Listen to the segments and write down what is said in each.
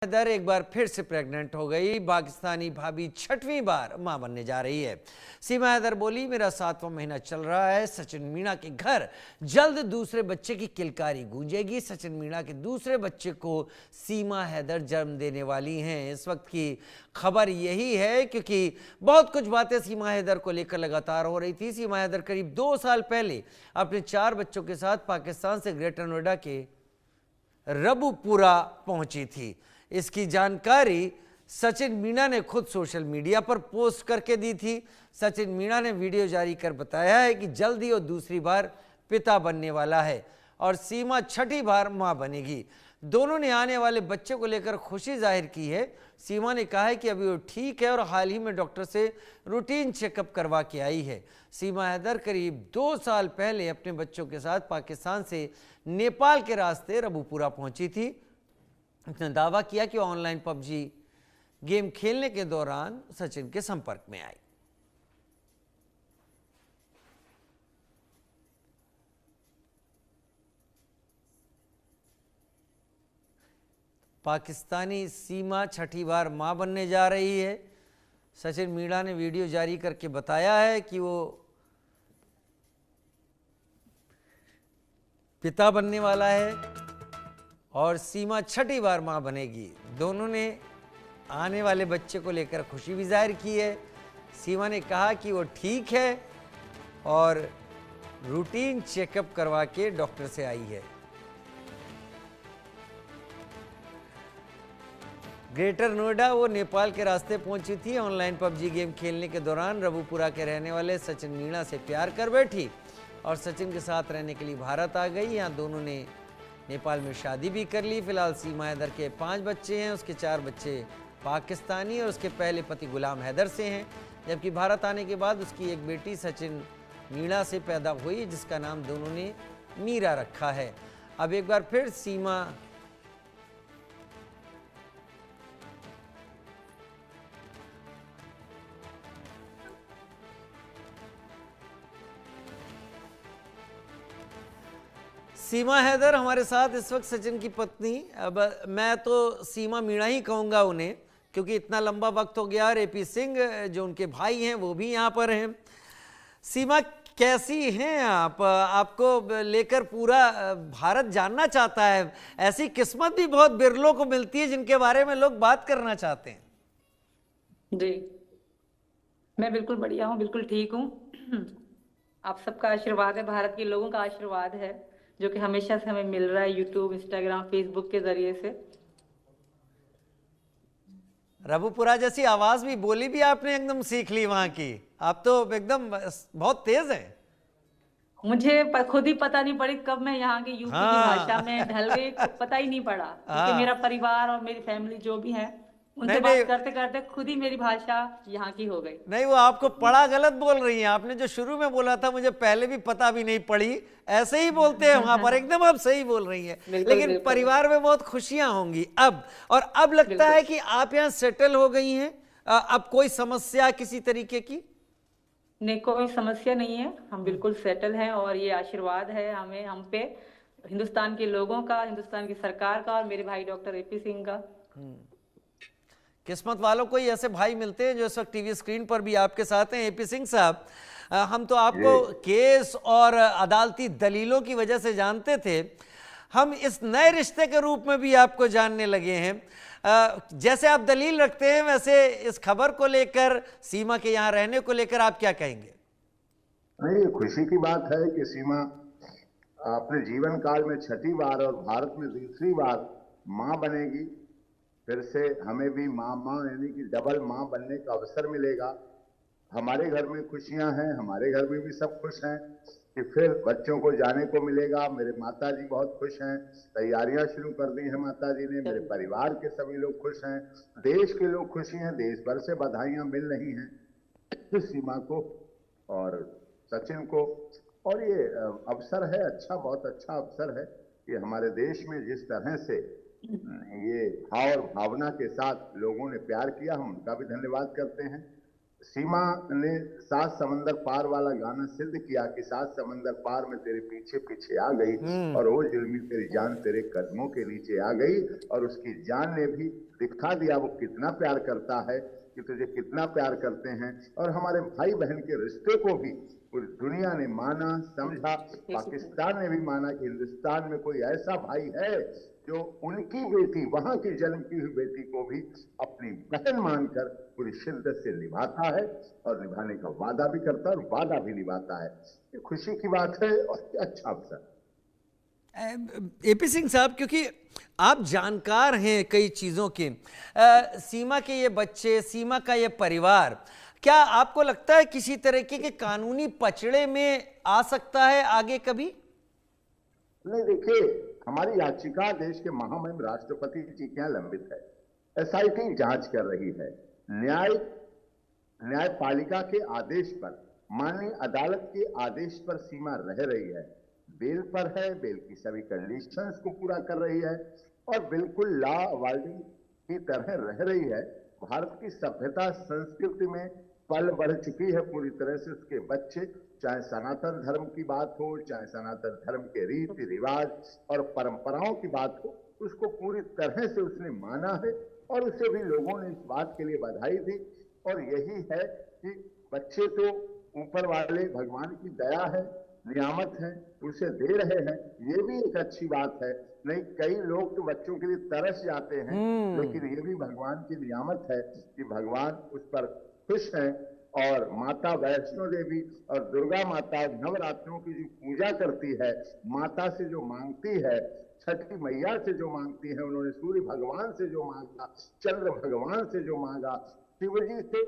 हैदर एक बार फिर से प्रेग्नेंट हो गई। पाकिस्तानी भाभी छठवीं बार मां बनने जा रही है। सीमा हैदर बोली, मेरा 7वां महीना चल रहा है। सचिन मीणा के घर जल्द दूसरे बच्चे की किलकारी गूंजेगी। सचिन मीणा के दूसरे बच्चे को सीमा हैदर जन्म देने वाली हैं। इस वक्त की खबर यही है क्योंकि बहुत कुछ बातें सीमा हैदर को लेकर लगातार हो रही थी। सीमा हैदर करीब 2 साल पहले अपने 4 बच्चों के साथ पाकिस्तान से ग्रेटर नोएडा के रबुपुरा पहुंची थी। इसकी जानकारी सचिन मीणा ने खुद सोशल मीडिया पर पोस्ट करके दी थी। सचिन मीणा ने वीडियो जारी कर बताया है कि जल्द ही वो दूसरी बार पिता बनने वाला है और सीमा छठी बार मां बनेगी। दोनों ने आने वाले बच्चे को लेकर खुशी जाहिर की है। सीमा ने कहा है कि अभी वो ठीक है और हाल ही में डॉक्टर से रूटीन चेकअप करवा के आई है। सीमा हैदर करीब 2 साल पहले अपने बच्चों के साथ पाकिस्तान से नेपाल के रास्ते रबुपुरा पहुंची थी। उसने दावा किया कि वो ऑनलाइन पबजी गेम खेलने के दौरान सचिन के संपर्क में आई। पाकिस्तानी सीमा छठी बार मां बनने जा रही है। सचिन मीणा ने वीडियो जारी करके बताया है कि वो पिता बनने वाला है और सीमा छठी बार मां बनेगी। दोनों ने आने वाले बच्चे को लेकर खुशी भी जाहिर की है। सीमा ने कहा कि वो ठीक है और रूटीन चेकअप करवा के डॉक्टर से आई है। ग्रेटर नोएडा वो नेपाल के रास्ते पहुंची थी। ऑनलाइन पबजी गेम खेलने के दौरान रबुपुरा के रहने वाले सचिन मीणा से प्यार कर बैठी और सचिन के साथ रहने के लिए भारत आ गई। यहाँ दोनों ने नेपाल में शादी भी कर ली। फिलहाल सीमा हैदर के 5 बच्चे हैं। उसके 4 बच्चे पाकिस्तानी और उसके पहले पति गुलाम हैदर से हैं, जबकि भारत आने के बाद उसकी एक बेटी सचिन मीणा से पैदा हुई जिसका नाम दोनों ने मीरा रखा है। अब एक बार फिर सीमा हैदर हमारे साथ इस वक्त सचिन की पत्नी। अब मैं तो सीमा मीणा ही कहूँगा उन्हें क्योंकि इतना लंबा वक्त हो गया। और एपी सिंह जो उनके भाई हैं वो भी यहाँ पर हैं। सीमा, कैसी हैं आप? आपको लेकर पूरा भारत जानना चाहता है। ऐसी किस्मत भी बहुत बिरलों को मिलती है जिनके बारे में लोग बात करना चाहते हैं। जी, मैं बिल्कुल बढ़िया हूँ, बिल्कुल ठीक हूँ। आप सबका आशीर्वाद है, भारत के लोगों का आशीर्वाद है जो कि हमेशा से हमें मिल रहा है यूट्यूब, इंस्टाग्राम, फेसबुक के जरिए से। रबुपुरा जैसी आवाज भी, बोली भी आपने एकदम सीख ली वहां की। आप तो एकदम बहुत तेज हैं। मुझे खुद ही पता नहीं पड़ी कब मैं यहाँ की यूपी की भाषा में ढल गई, पता ही नहीं पड़ा क्योंकि मेरा परिवार और मेरी फैमिली जो भी है उनसे बात करते करते खुद ही मेरी भाषा यहाँ की हो गई। नहीं, वो आपको पढ़ा गलत बोल रही हैं। आपने जो शुरू में बोला था मुझे पहले भी पता भी नहीं पड़ी, ऐसे ही बोलते हैं वहां पर। एकदम आप सही बोल रही हैं। लेकिन परिवार में बहुत खुशियां होंगी अब। और अब लगता है कि आप यहाँ सेटल हो गई हैं। अब कोई समस्या किसी तरीके की? नहीं, कोई समस्या नहीं है। हम बिल्कुल सेटल हैं और ये आशीर्वाद है हमें, हम पे, हिंदुस्तान के लोगों का, हिंदुस्तान की सरकार का और मेरे भाई डॉक्टर एपी सिंह का। किस्मत वालों को ही ऐसे भाई मिलते हैं जो इस वक्त टीवी स्क्रीन पर भी आपके साथ हैं। एपी सिंह साहब, हम तो आपको केस और अदालती दलीलों की वजह से जानते थे। हम इस नए रिश्ते के रूप में भी आपको जानने लगे हैं। जैसे आप दलील रखते हैं वैसे इस खबर को लेकर, सीमा के यहाँ रहने को लेकर आप क्या कहेंगे? नहीं, खुशी की बात है कि सीमा अपने जीवन काल में छठी बार और भारत में दूसरी बार मां बनेगी। फिर से हमें भी मां यानी कि डबल मां बनने का अवसर मिलेगा। हमारे घर में खुशियां हैं, हमारे घर में भी सब खुश हैं कि फिर बच्चों को जाने को मिलेगा। मेरे माता जी बहुत खुश हैं, तैयारियां शुरू कर दी हैं माता जी ने। मेरे परिवार के सभी लोग खुश हैं, देश के लोग खुशी हैं, देश भर से बधाइयां मिल रही हैं सीमा को और सचिन को। और ये अवसर है अच्छा, बहुत अच्छा अवसर है कि हमारे देश में जिस तरह से ये भाव और भावना के साथ लोगों ने प्यार किया, हम उनका भी धन्यवाद करते हैं। सीमा ने सात समंदर पार वाला गाना सिद्ध किया कि सात समंदर पार में तेरे पीछे पीछे आ गई और वो जुल्मी तेरी जान तेरे कदमों के नीचे आ गई, और उसकी जान ने भी दिखा दिया वो कितना प्यार करता है, कि तुझे कितना प्यार करते हैं। और हमारे भाई बहन के रिश्ते को भी पूरी दुनिया ने माना, समझा, पाकिस्तान ने भी माना कि हिंदुस्तान में कोई ऐसा भाई है जो उनकी बेटी, वहां की जन्म की हुई बेटी को भी अपनी बहन मानकर पूरी शिद्दत से निभाता है, और निभाने का वादा भी करता है और वादा भी निभाता है। ये खुशी की बात है और अच्छा अवसर। एपी सिंह साहब, क्योंकि आप जानकार हैं कई चीज़ों के, सीमा के ये बच्चे, सीमा का ये परिवार, क्या आपको लगता है किसी तरीके के कानूनी पचड़े में आ सकता है आगे कभी? नहीं, देखिए, हमारी याचिका देश के महामहिम राष्ट्रपति जी के यहाँ लंबित है। एसआईटी जांच कर रही है। न्यायपालिका के आदेश पर, माननीय अदालत के आदेश पर सीमा रह रही है, बेल पर है, बेल की सभी कंडीशंस को पूरा कर रही है और बिल्कुल लॉ अबाइडिंग की तरह रह रही है। भारत की सभ्यता संस्कृति में पल बढ़ चुकी है पूरी तरह से। उसके बच्चे, चाहे सनातन धर्म की बात हो, चाहे सनातन धर्म के रीति रिवाज और परंपराओं की बात हो, उसको पूरी तरह से उसने माना है और उसे भी लोगों ने इस बात के लिए बधाई दी। और यही है कि बच्चे तो ऊपर वाले भगवान की दया है, नियामत है, उसे दे रहे हैं, ये भी एक अच्छी बात है। नहीं, कई लोग तो बच्चों के लिए तरस जाते हैं, लेकिन ये भी भगवान की नियामत है कि भगवान उस पर खुश हैं। और माता वैष्णो देवी और दुर्गा माता नवरात्रों की जो पूजा करती है, माता से जो मांगती है, छठी मैया से जो मांगती है, उन्होंने सूर्य भगवान से जो मांगा, चंद्र भगवान से जो मांगा, शिवजी से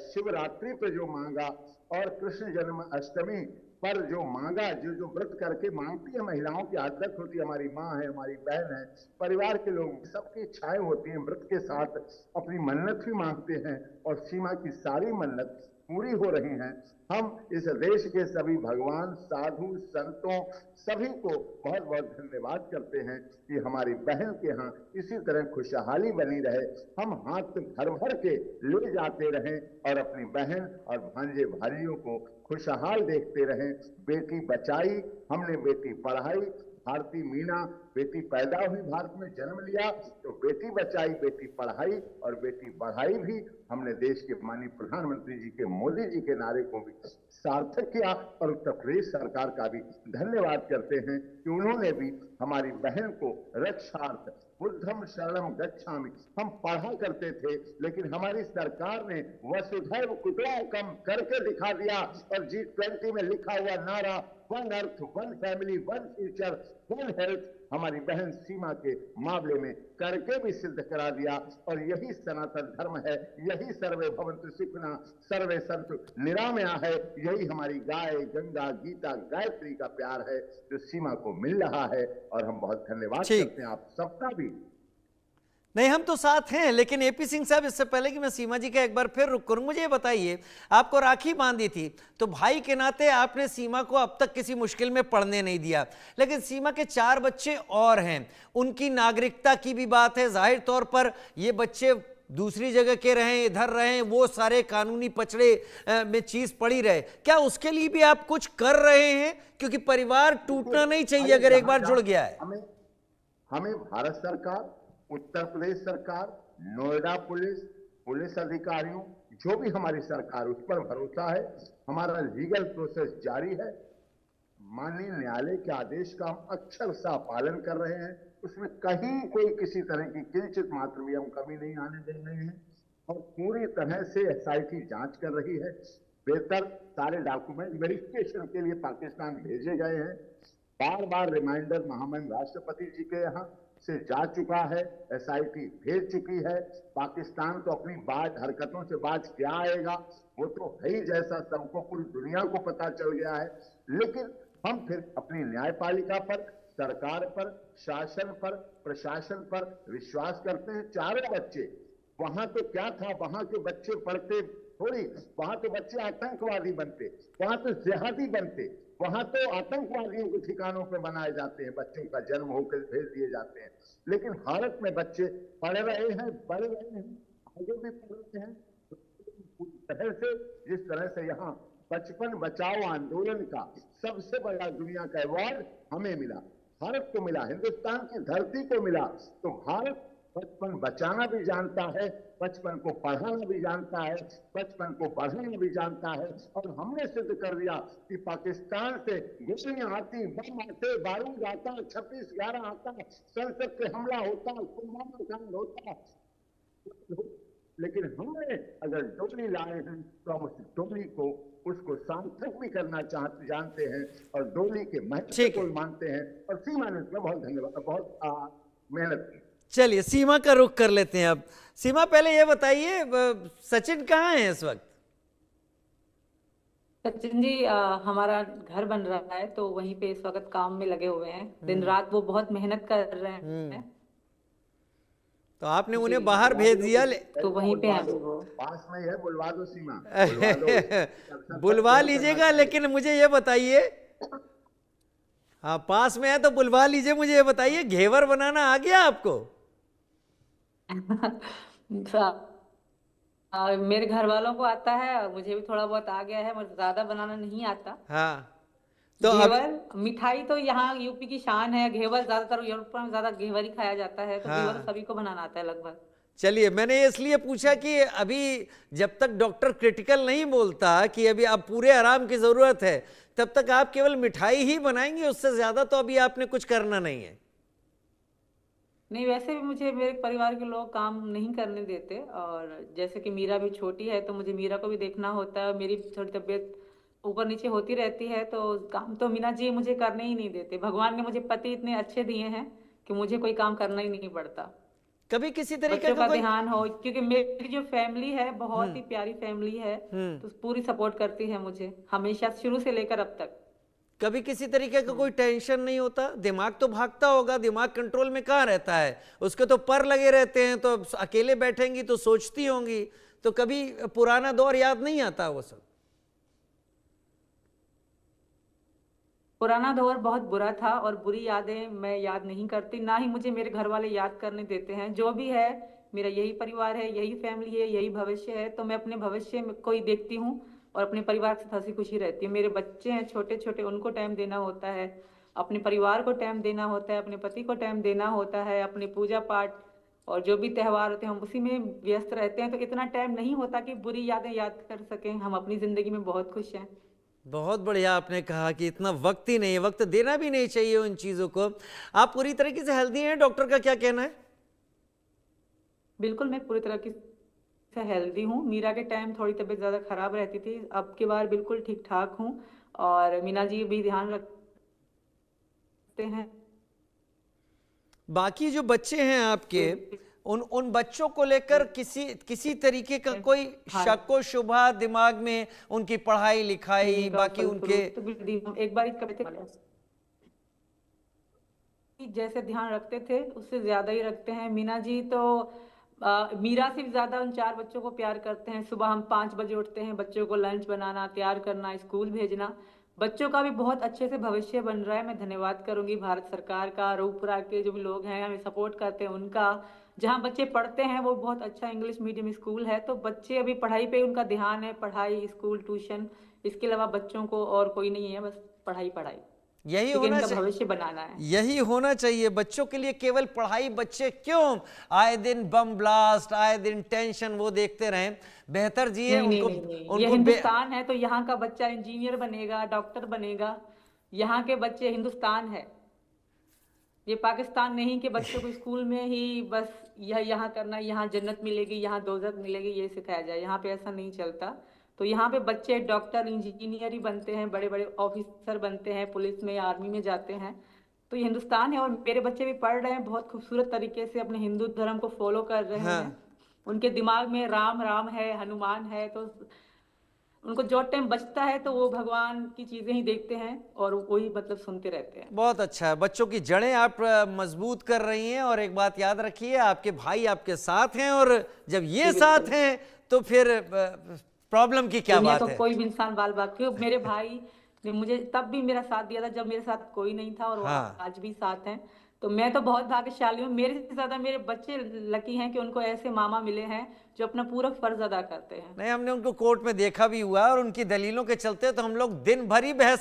शिवरात्रि पर जो मांगा और कृष्ण जन्म अष्टमी पर जो मांगा, जो व्रत करके मांगती है, महिलाओं की आदत होती है, हमारी माँ है, हमारी बहन है, परिवार के लोग, सबकी इच्छाएं होती हैं, व्रत के साथ अपनी मन्नत भी मांगते हैं और सीमा की सारी मन्नत पूरी हो रही हैं। हम इस देश के सभी भगवान, साधु, संतों, सभी को बहुत बहुत धन्यवाद करते हैं कि हमारी बहन के यहाँ इसी तरह खुशहाली बनी रहे, हम हाथ भर भर के ले जाते रहें और अपनी बहन और भांजे भाइयों को खुशहाल देखते रहें। बेटी बचाई, हमने बेटी पढ़ाई। भारती मीना बेटी पैदा हुई, भारत में जन्म लिया, तो बेटी बचाई, बेटी पढ़ाई और बेटी बढ़ाई भी हमने देश के माननीय प्रधानमंत्री जी के, मोदी जी के नारे को भी सार्थक किया। और उत्तर प्रदेश सरकार का भी धन्यवाद करते हैं कि उन्होंने भी हमारी बहन को रक्षार्थ बुद्धम शरणम गच्छामि, हम पढ़ा करते थे, लेकिन हमारी सरकार ने वसुधैव कुटुंबकम करके दिखा दिया और G20 में लिखा हुआ नारा one earth, one family, one future, one health हमारी बहन सीमा के मामले में करके भी सिद्ध करा दिया। और यही सनातन धर्म है, यही सर्वे भवन्तु सुखिनः सर्वे सन्तु निरामया है, यही हमारी गाय, गंगा, गीता, गायत्री का प्यार है जो सीमा को मिल रहा है। और हम बहुत धन्यवाद करते हैं आप सबका भी। नहीं, हम तो साथ हैं, लेकिन एपी सिंह साहब, इससे पहले कि मैं सीमा जी का एक बार फिर रुक करूं, मुझे ये बताइए, आपको राखी बांधी थी तो भाई के नाते आपने सीमा को अब तक किसी मुश्किल में पड़ने नहीं दिया, लेकिन सीमा के 4 बच्चे और हैं, उनकी नागरिकता की भी बात है। जाहिर तौर पर ये बच्चे दूसरी जगह के रहें, इधर रहें, वो सारे कानूनी पचड़े में चीज पड़ी रहे, क्या उसके लिए भी आप कुछ कर रहे हैं? क्योंकि परिवार टूटना नहीं चाहिए अगर एक बार जुड़ गया है। हमें भारत सरकार, उत्तर प्रदेश सरकार, नोएडा पुलिस, पुलिस अधिकारियों, जो भी हमारी सरकार, उस पर भरोसा है। हमारा लीगल प्रोसेस जारी है। माननीय न्यायालय के आदेश का हम अक्षरशः पालन कर रहे हैं, उसमें कहीं कोई किसी तरह की किंचित मात्र भी हम कमी नहीं आने दे रहे हैं। और पूरी तरह से एसआईटी जांच कर रही है। बेहतर सारे डॉक्यूमेंट वेरिफिकेशन के लिए पाकिस्तान भेजे गए हैं। बार बार रिमाइंडर महामहिम राष्ट्रपति जी के यहाँ से जा चुका है, एसआईटी भेज चुकी है। पाकिस्तान तो अपनी बात, हरकतों से बात क्या आएगा, वो तो है ही, जैसा सबको पूरी दुनिया को पता चल गया है। लेकिन हम फिर अपनी न्यायपालिका पर, सरकार पर, शासन पर, प्रशासन पर विश्वास करते हैं। 4 बच्चे, वहां तो क्या था, वहां के बच्चे पढ़ते थोड़ी, वहां तो बच्चे आतंकवादी बनते, वहां तो जिहादी बनते, वहां तो आतंकवादियों के ठिकानों पर बनाए जाते हैं, बच्चों का जन्म होकर भेज दिए जाते हैं। लेकिन भारत में बच्चे पढ़ रहे हैं, बढ़ रहे हैं, आगे भी पढ़ रहे हैं। पूरी तरह से, जिस तरह से यहाँ बचपन बचाओ आंदोलन का सबसे बड़ा दुनिया का अवार्ड हमें मिला, भारत को मिला, हिंदुस्तान की धरती को मिला, तो भारत बचपन बचाना भी जानता है, बचपन को पढ़ाना भी जानता है, बचपन को बढ़ाना भी जानता है। और हमने सिद्ध कर दिया कि पाकिस्तान से गोलियां आती, बम आते, बारूद आता, 26/11 आता, संसद पे हमला होता, पुलवामा कांड होता, लेकिन हमने अगर डोली लाए हैं तो हम उस डोली को उसको सार्थक भी करना जानते हैं और डोली के महत्व को मानते हैं। और सीमा ने उसमें बहुत धन्यवाद, बहुत मेहनत की। चलिए सीमा का रुख कर लेते हैं अब। सीमा, पहले ये बताइए सचिन कहाँ है इस वक्त? सचिन जी हमारा घर बन रहा है तो वहीं पे इस वक्त काम में लगे हुए हैं, दिन रात वो बहुत मेहनत कर रहे हैं। तो आपने उन्हें बाहर भेज दिया तो वहीं पे है वो। पास में है, बुलवा दो सीमा, बुलवा लीजिएगा, लेकिन मुझे ये बताइए, हाँ पास में है तो बुलवा लीजिए, मुझे ये बताइए घेवर बनाना आ गया आपको? मेरे घर वालों को आता है और मुझे भी थोड़ा बहुत आ गया है, मुझे ज्यादा बनाना नहीं आता। हाँ तो घेवर मिठाई तो यहाँ यूपी की शान है, घेवर ज्यादातर यूरोप में ज्यादा घेवर ही खाया जाता है, तो घेवर सभी को बनाना आता है लगभग। चलिए, मैंने इसलिए पूछा कि अभी जब तक डॉक्टर क्रिटिकल नहीं बोलता कि अभी आप पूरे आराम की जरूरत है, तब तक आप केवल मिठाई ही बनाएंगे, उससे ज्यादा तो अभी आपने कुछ करना नहीं है। नहीं, वैसे भी मुझे मेरे परिवार के लोग काम नहीं करने देते, और जैसे कि मीरा भी छोटी है तो मुझे मीरा को भी देखना होता है, मेरी थोड़ी तबीयत ऊपर नीचे होती रहती है, तो काम तो मीना जी मुझे करने ही नहीं देते। भगवान ने मुझे पति इतने अच्छे दिए हैं कि मुझे कोई काम करना ही नहीं पड़ता। कभी किसी तरीके बच्चों का ध्यान हो, क्योंकि मेरी जो फैमिली है बहुत ही प्यारी फैमिली है, तो पूरी सपोर्ट करती है मुझे हमेशा, शुरू से लेकर अब तक। कभी किसी तरीके का कोई टेंशन नहीं होता? दिमाग तो भागता होगा, दिमाग कंट्रोल में कहाँ रहता है, उसके तो पर लगे रहते हैं, तो अकेले बैठेंगी तो सोचती होंगी, तो कभी पुराना दौर याद नहीं आता? वो सब पुराना दौर बहुत बुरा था और बुरी यादें मैं याद नहीं करती, ना ही मुझे मेरे घर वाले याद करने देते हैं। जो भी है मेरा यही परिवार है, यही फैमिली है, यही भविष्य है, तो मैं अपने भविष्य को ही देखती हूँ और अपने परिवार के साथ हंसी खुशी रहती हूँ। मेरे बच्चे हैं छोटे छोटे, उनको टाइम देना होता है, अपने परिवार को टाइम देना होता है, अपने पति को टाइम देना होता है, अपने पूजा पाठ और जो भी त्यौहार होते हैं हम उसी में व्यस्त रहते हैं, तो इतना टाइम नहीं होता कि बुरी यादें याद कर सकें। हम अपनी जिंदगी में बहुत खुश हैं। बहुत बढ़िया आपने कहा कि इतना वक्त ही नहीं है, वक्त देना भी नहीं चाहिए उन चीजों को। आप पूरी तरीके से हेल्दी हैं, डॉक्टर का क्या कहना है? बिल्कुल, मैं पूरी तरह से हेल्दी हूँ। मीरा के टाइम थोड़ी तबीयत ज्यादा खराब रहती थी, अब की बार बिल्कुल ठीक ठाक हूँ और मीना जी भी ध्यान रखते हैं। बाकी जो बच्चे हैं आपके, उन बच्चों को लेकर किसी तरीके का कोई शक व शुबा दिमाग में, उनकी पढ़ाई लिखाई, बाकी उनके एक बार जैसे ध्यान रखते थे उससे ज्यादा ही रखते हैं। मीना जी तो मीरा से भी ज्यादा उन 4 बच्चों को प्यार करते हैं। सुबह हम 5 बजे उठते हैं, बच्चों को लंच बनाना, तैयार करना, स्कूल भेजना, बच्चों का भी बहुत अच्छे से भविष्य बन रहा है। मैं धन्यवाद करूंगी भारत सरकार का, रूपपुरा के जो भी लोग हैं हमें सपोर्ट करते हैं उनका। जहाँ बच्चे पढ़ते हैं वो बहुत अच्छा इंग्लिश मीडियम स्कूल है, तो बच्चे अभी पढ़ाई पे उनका ध्यान है, पढ़ाई, स्कूल, ट्यूशन, इसके अलावा बच्चों को और कोई नहीं है, बस पढ़ाई पढ़ाई। यही होना चाहिए, भविष्य बनाना है, यही होना चाहिए बच्चों के लिए, केवल पढ़ाई। बच्चे क्यों आए दिन बम ब्लास्ट, आए दिन टेंशन वो देखते रहें? बेहतर जी है उनको ये हिंदुस्तान है तो यहाँ का बच्चा इंजीनियर बनेगा, डॉक्टर बनेगा। यहाँ के बच्चे हिंदुस्तान है, ये पाकिस्तान नहीं कि बच्चों को स्कूल में ही बस यह यहाँ करना, यहाँ जन्नत मिलेगी, यहाँ दोजख मिलेगी, ये सिखाया जाए। यहाँ पे ऐसा नहीं चलता। तो यहाँ पे बच्चे डॉक्टर, इंजीनियर ही बनते हैं, बड़े बड़े ऑफिसर बनते हैं, पुलिस में, आर्मी में जाते हैं। तो ये हिंदुस्तान है और मेरे बच्चे भी पढ़ रहे हैं, बहुत खूबसूरत तरीके से अपने हिंदू धर्म को फॉलो कर रहे हैं। उनके दिमाग में राम राम है, हनुमान है, तो उनको जो टाइम बचता है तो वो भगवान की चीजें ही देखते हैं और वही मतलब सुनते रहते हैं। बहुत अच्छा है, बच्चों की जड़ें आप मजबूत कर रही हैं। और एक बात याद रखिए, आपके भाई आपके साथ हैं, और जब ये साथ हैं तो फिर प्रॉब्लम की क्या बात तो है? कोई भी इंसान बाल बात, क्यों मेरे भाई ने मुझे तब भी मेरा साथ दिया था जब मेरे साथ कोई नहीं था, और वो आज भी साथ हैं। तो मैं तो बहुत भाग्यशाली हूँ, मेरे से ज्यादा मेरे बच्चे लकी हैं कि उनको ऐसे मामा मिले हैं जो अपना पूरा फर्ज अदा करते हैं। नहीं, हमने उनको कोर्ट में देखा भी हुआ और उनकी दलीलों के चलते तो हम लोग दिन भर ही बहस